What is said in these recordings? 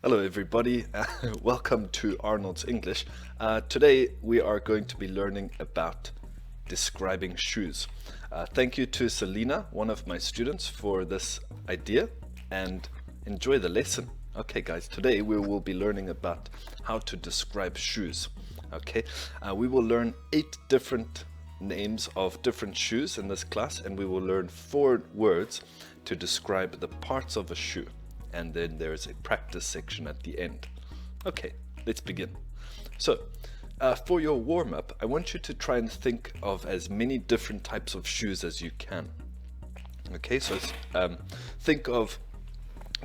Hello everybody, welcome to Arnold's English. Today we are going to be learning about describing shoes. Thank you to Selena, one of my students, for this idea, and enjoy the lesson. Okay guys, today we will be learning about how to describe shoes. Okay, we will learn 8 different names of different shoes in this class, and we will learn 4 words to describe the parts of a shoe. And then there's a practice section at the end. Okay, let's begin. So, for your warm-up, I want you to try and think of as many different types of shoes as you can. Okay, so think of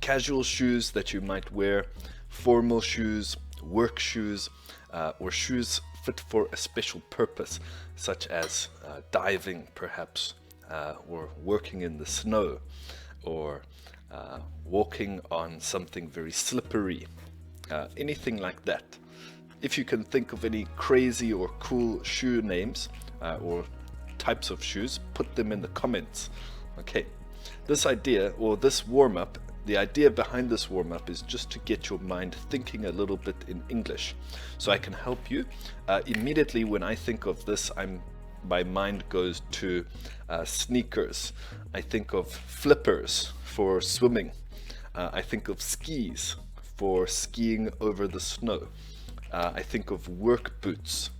casual shoes that you might wear, formal shoes, work shoes, or shoes fit for a special purpose, such as diving perhaps, or working in the snow, or walking on something very slippery, anything like that. If you can think of any crazy or cool shoe names or types of shoes, put them in the comments. Okay, this idea, or this warm-up, the idea behind this warm-up is just to get your mind thinking a little bit in English, so I can help you. Immediately when I think of this, my mind goes to sneakers. I think of flippers for swimming. I think of skis for skiing over the snow. I think of work boots,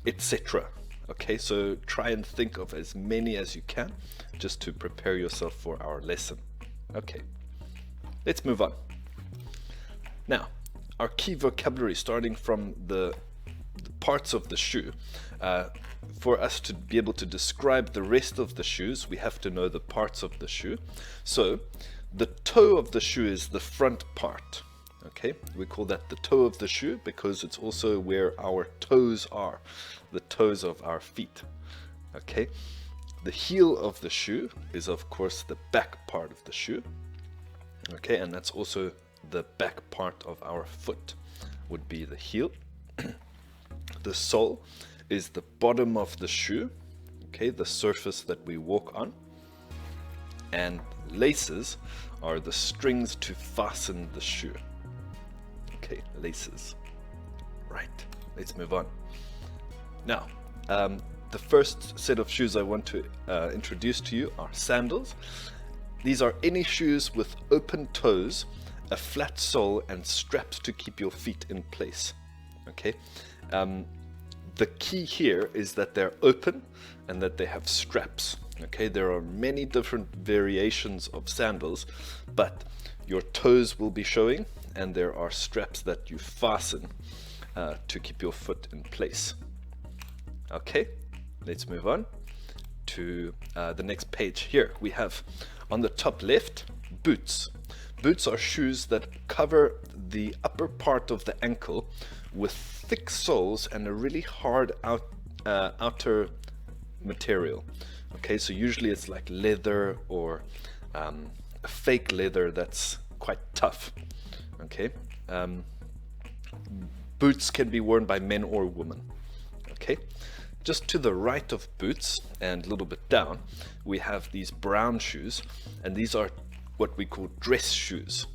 etc. Okay, so try and think of as many as you can just to prepare yourself for our lesson. Okay, let's move on. Now, our key vocabulary, starting from the parts of the shoe. For us to be able to describe the rest of the shoes, we have to know the parts of the shoe. So the toe of the shoe is the front part. Okay, we call that the toe of the shoe because it's also where our toes are, the toes of our feet. Okay, the heel of the shoe is of course the back part of the shoe. Okay, and that's also the back part of our foot, would be the heel. The sole is the bottom of the shoe, okay, the surface that we walk on. And laces are the strings to fasten the shoe. Okay, laces. Right, let's move on. Now, the first set of shoes I want to introduce to you are sandals. These are any shoes with open toes, a flat sole, and straps to keep your feet in place. Okay. The key here is that they're open and that they have straps. Okay, there are many different variations of sandals, but your toes will be showing, and there are straps that you fasten to keep your foot in place. Okay, let's move on to the next page. Here we have on the top left, boots. Boots are shoes that cover the upper part of the ankle with thick soles and a really hard outer material. Okay, so usually it's like leather or a fake leather that's quite tough. Okay, boots can be worn by men or women. Okay, just to the right of boots and a little bit down, we have these brown shoes, and these are what we call dress shoes.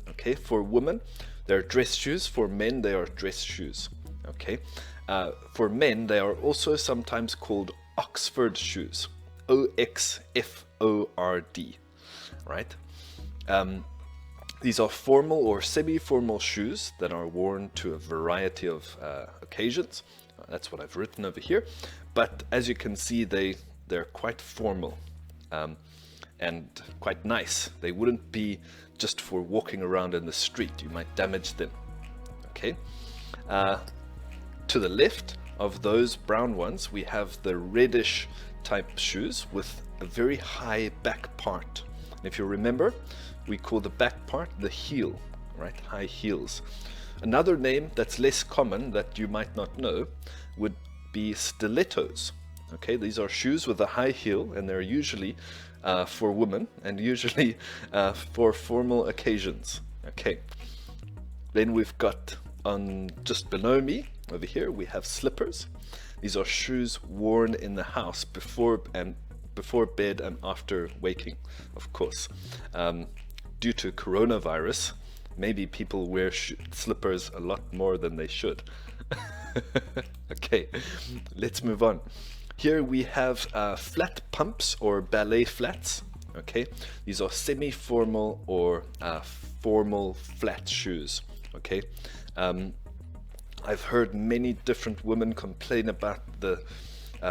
Okay, for women they're dress shoes, for men they are dress shoes. Okay, for men they are also sometimes called Oxford shoes, Oxford, right? These are formal or semi-formal shoes that are worn to a variety of occasions. That's what I've written over here, but as you can see they're quite formal and quite nice. They wouldn't be just for walking around in the street. You might damage them. Okay, to the left of those brown ones we have the reddish type shoes with a very high back part. And if you remember, we call the back part the heel, right? High heels. Another name that's less common that you might not know would be stilettos. Okay, these are shoes with a high heel, and they're usually for women and usually for formal occasions. Okay, then we've got on just below me over here we have slippers. These are shoes worn in the house before bed and after waking, of course. Due to coronavirus, maybe people wear slippers a lot more than they should. Okay, let's move on. Here we have flat pumps or ballet flats. Okay, these are semi-formal or formal flat shoes. Okay, I've heard many different women complain about the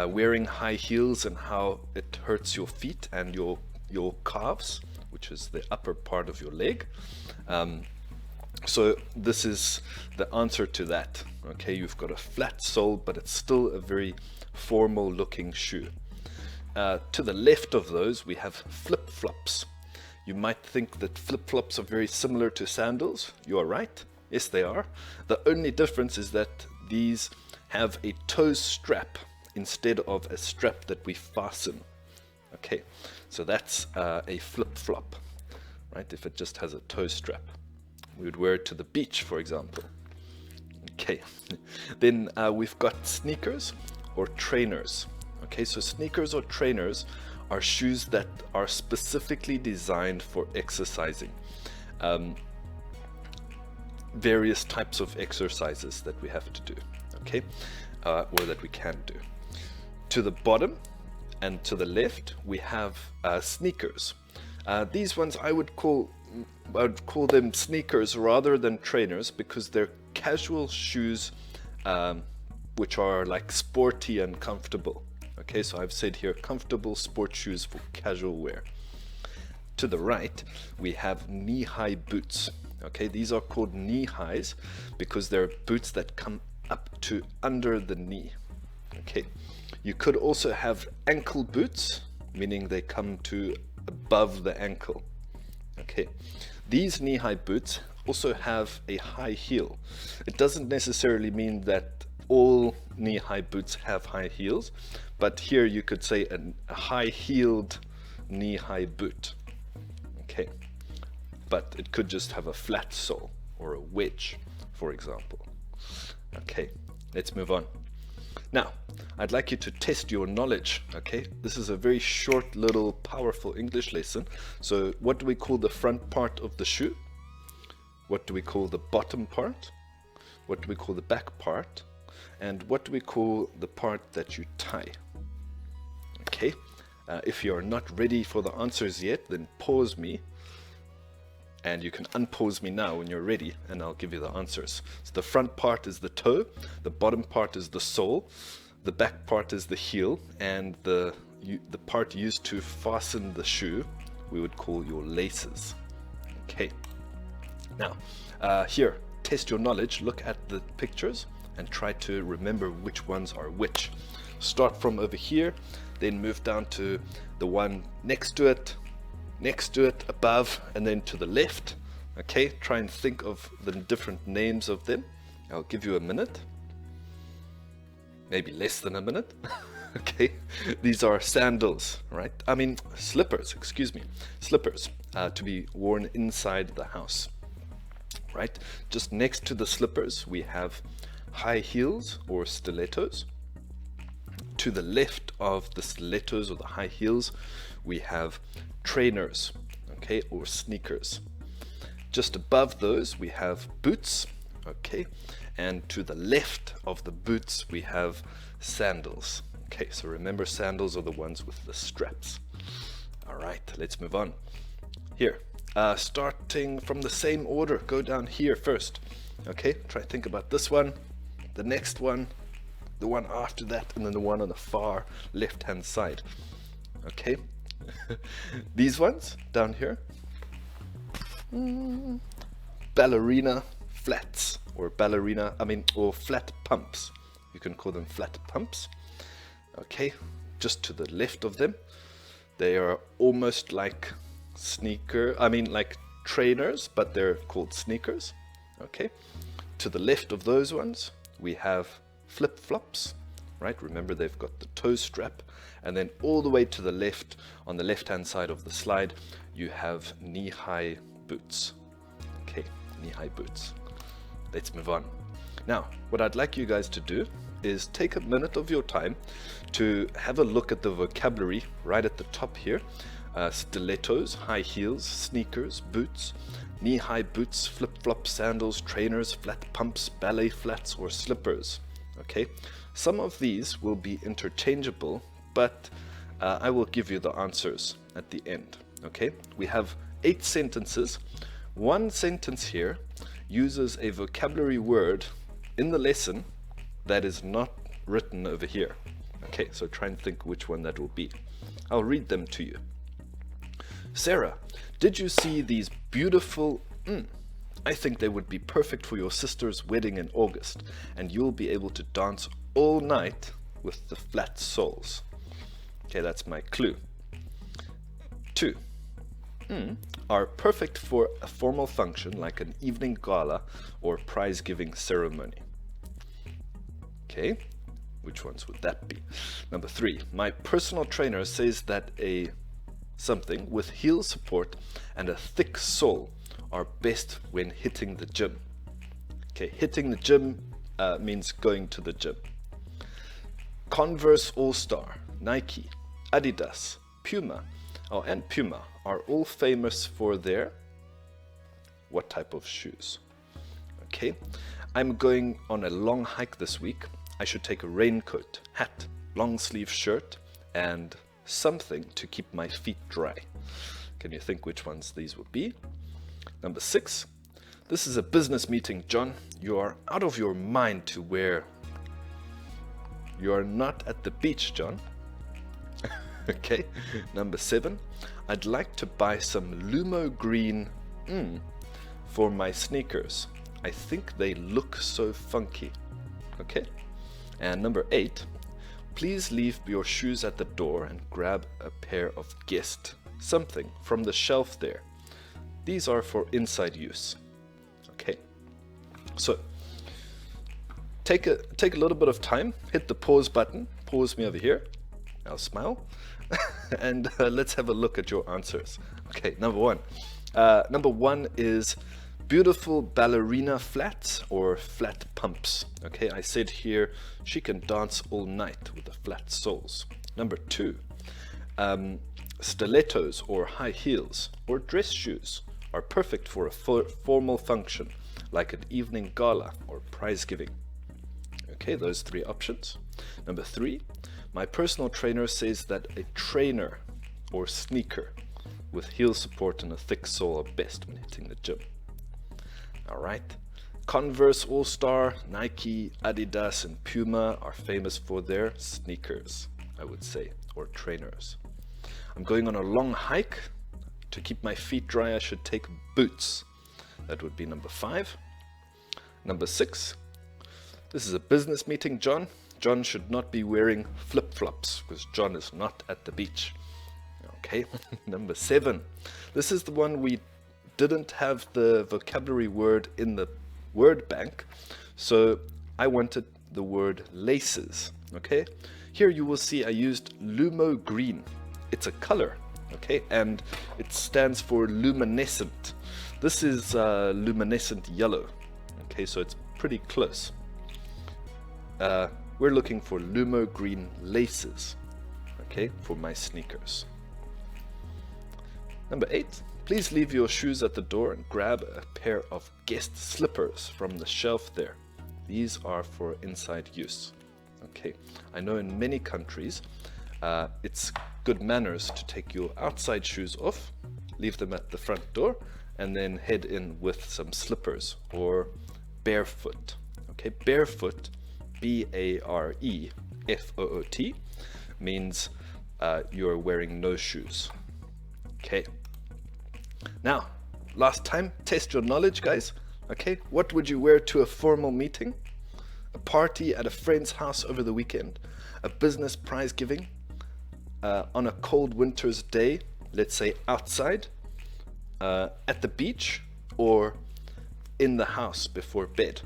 wearing high heels and how it hurts your feet and your calves, which is the upper part of your leg. So this is the answer to that. Okay, you've got a flat sole, but it's still a very formal looking shoe. To the left of those, we have flip-flops. You might think that flip-flops are very similar to sandals. You are right. Yes, they are. The only difference is that these have a toe strap instead of a strap that we fasten. Okay, so that's a flip-flop, right? If it just has a toe strap. We would wear it to the beach, for example. Okay, then we've got sneakers or trainers. Okay, so sneakers or trainers are shoes that are specifically designed for exercising. Various types of exercises that we have to do, okay, or that we can do. To the bottom and to the left, we have sneakers. These ones I would call them sneakers rather than trainers, because they're casual shoes which are like sporty and comfortable. Okay, so I've said here comfortable sport shoes for casual wear. To the right, we have knee-high boots. Okay, these are called knee-highs because they're boots that come up to under the knee. Okay, you could also have ankle boots, meaning they come to above the ankle. Okay, these knee-high boots also have a high heel. It doesn't necessarily mean that all knee-high boots have high heels, but here you could say a high-heeled knee-high boot. Okay, but it could just have a flat sole or a wedge, for example. Okay, let's move on. Now, I'd like you to test your knowledge, okay? This is a very short, little, powerful English lesson. So what do we call the front part of the shoe? What do we call the bottom part? What do we call the back part? And what do we call the part that you tie? Okay, if you're not ready for the answers yet, then pause me. And you can unpause me now when you're ready, and I'll give you the answers. So the front part is the toe, the bottom part is the sole, the back part is the heel, and the part used to fasten the shoe we would call your laces. Okay. Now, here, test your knowledge. Look at the pictures and try to remember which ones are which. Start from over here, then move down to the one next to it, above, and then to the left. Okay, try and think of the different names of them. I'll give you a minute, maybe less than a minute. Okay, these are sandals, right? I mean slippers, excuse me, slippers to be worn inside the house, right? Just next to the slippers we have high heels or stilettos. To the left of the stilettos or the high heels we have trainers, okay, or sneakers. Just above those we have boots, okay, and to the left of the boots we have sandals. Okay, so remember, sandals are the ones with the straps. All right, let's move on. Here, starting from the same order, go down here first. Okay, try to think about this one, the next one, the one after that, and then the one on the far left hand side. Okay, these ones down here, ballerina flats or or flat pumps. You can call them flat pumps. Okay, just to the left of them, they are almost like like trainers, but they're called sneakers. Okay, to the left of those ones we have flip-flops, right? Remember, they've got the toe strap. And then all the way to the left, on the left hand side of the slide, you have knee-high boots. Okay, knee-high boots. Let's move on. Now, what I'd like you guys to do is take a minute of your time to have a look at the vocabulary right at the top here. stilettos, high heels, sneakers, boots, knee-high boots, flip-flops, sandals, trainers, flat pumps, ballet flats, or slippers. Okay, some of these will be interchangeable, but I will give you the answers at the end. Okay, we have 8 sentences. One sentence here uses a vocabulary word in the lesson that is not written over here. Okay, so try and think which one that will be. I'll read them to you. Sarah, did you see these beautiful... I think they would be perfect for your sister's wedding in August, and you'll be able to dance all night with the flat soles. Okay, that's my clue. 2. Are perfect for a formal function like an evening gala or prize-giving ceremony. Okay, which ones would that be? Number 3, my personal trainer says that a something with heel support and a thick sole are best when hitting the gym. Okay, hitting the gym means going to the gym. Converse All-Star, Nike, Adidas, Puma, and Puma are all famous for their what type of shoes? Okay, I'm going on a long hike this week. I should take a raincoat, hat, long sleeve shirt, and something to keep my feet dry. Can you think which ones these would be? Number 6, this is a business meeting, John. You are out of your mind to wear. You are not at the beach, John. Okay. Number 7, I'd like to buy some Lumo green for my sneakers. I think they look so funky. Okay. And number 8, please leave your shoes at the door and grab a pair of Guest something from the shelf there. These are for inside use. Okay. So take a little bit of time, hit the pause button, pause me over here. I'll smile. And let's have a look at your answers. Okay, number 1. Number 1 is beautiful ballerina flats or flat pumps. Okay, I said here she can dance all night with the flat soles. Number 2, stilettos or high heels or dress shoes are perfect for a formal function like an evening gala or prize giving. Okay, those 3 options. Number 3, my personal trainer says that a trainer or sneaker with heel support and a thick sole are best when hitting the gym. Alright, Converse All-Star, Nike, Adidas, and Puma are famous for their sneakers, I would say, or trainers. I'm going on a long hike. To keep my feet dry, I should take boots. That would be number 5. Number 6, this is a business meeting, John. John should not be wearing flip-flops because John is not at the beach. Okay, number 7. This is the one we didn't have the vocabulary word in the word bank, so I wanted the word laces. Okay, here you will see I used Lumo green. It's a color, okay, and it stands for luminescent. This is luminescent yellow. Okay, so it's pretty close. We're looking for Lumo green laces, okay, for my sneakers. Number 8, please leave your shoes at the door and grab a pair of Guest slippers from the shelf there. These are for inside use. Okay, I know in many countries it's good manners to take your outside shoes off, leave them at the front door, and then head in with some slippers or barefoot. Okay, barefoot, B-A-R-E-F-O-O-T, means you're wearing no shoes. Okay. Now, last time, test your knowledge, guys. Okay, what would you wear to a formal meeting? A party at a friend's house over the weekend? A business prize giving? On a cold winter's day, let's say outside? At the beach? Or in the house before bed?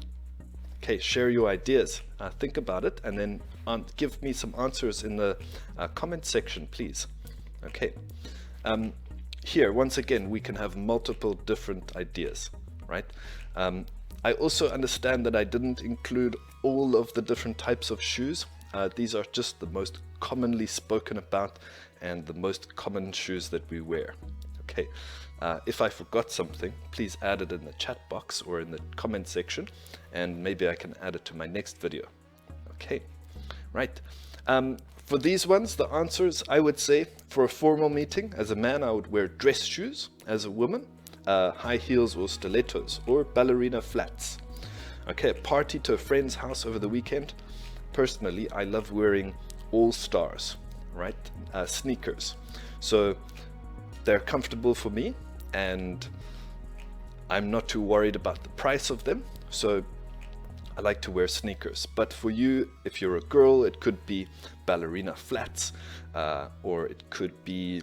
Okay, share your ideas. Think about it and then give me some answers in the comment section, please. Okay. Here, once again, we can have multiple different ideas, right? I also understand that I didn't include all of the different types of shoes. These are just the most commonly spoken about and the most common shoes that we wear. Okay, if I forgot something, please add it in the chat box or in the comment section, and maybe I can add it to my next video. Okay, right. For these ones, the answers, I would say, for a formal meeting, as a man, I would wear dress shoes. As a woman, high heels or stilettos, or ballerina flats. Okay, party to a friend's house over the weekend. Personally, I love wearing all stars, right? Sneakers. So they're comfortable for me, and I'm not too worried about the price of them. So I like to wear sneakers. But for you, if you're a girl, it could be ballerina flats, or it could be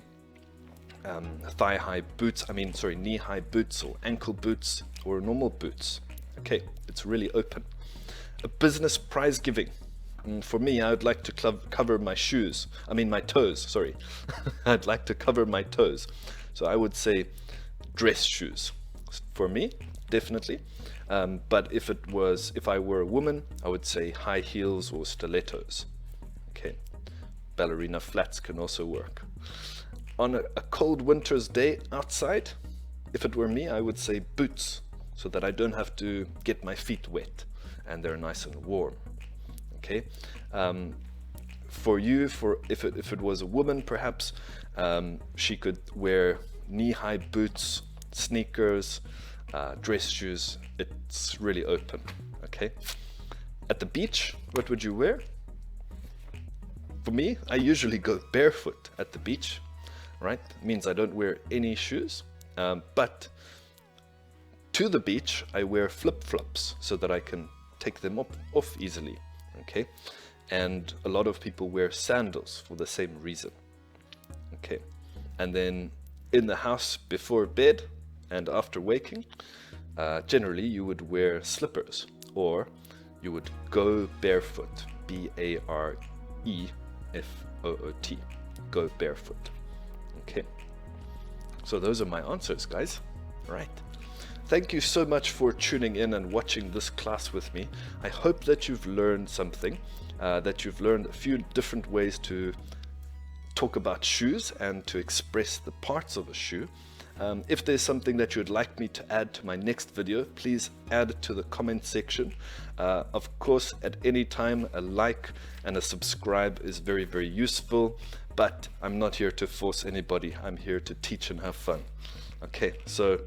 thigh-high boots, knee-high boots or ankle boots or normal boots. Okay, it's really open. A business prize giving. For me, I would like to cover my toes, sorry. I'd like to cover my toes. So I would say dress shoes. For me, definitely. But if I were a woman, I would say high heels or stilettos. Okay, ballerina flats can also work. On a cold winter's day outside, if it were me, I would say boots, so that I don't have to get my feet wet and they're nice and warm. Okay. For you, if it was a woman, perhaps she could wear knee-high boots, sneakers, dress shoes. It's really open. Okay. At the beach, what would you wear? For me, I usually go barefoot at the beach. Right? It means I don't wear any shoes, but to the beach I wear flip-flops so that I can take them off easily. Okay, and a lot of people wear sandals for the same reason. Okay, and then in the house before bed and after waking, generally you would wear slippers, or you would go barefoot, B-A-R-E-F-O-O-T, go barefoot. Okay, so those are my answers, guys. Right. Thank you so much for tuning in and watching this class with me. I hope that you've learned something, that you've learned a few different ways to talk about shoes and to express the parts of a shoe. If there's something that you'd like me to add to my next video, please add it to the comment section. Of course, at any time, a like and a subscribe is very, very useful. But I'm not here to force anybody. I'm here to teach and have fun. Okay, so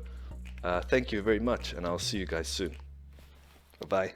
thank you very much, and I'll see you guys soon. Bye-bye.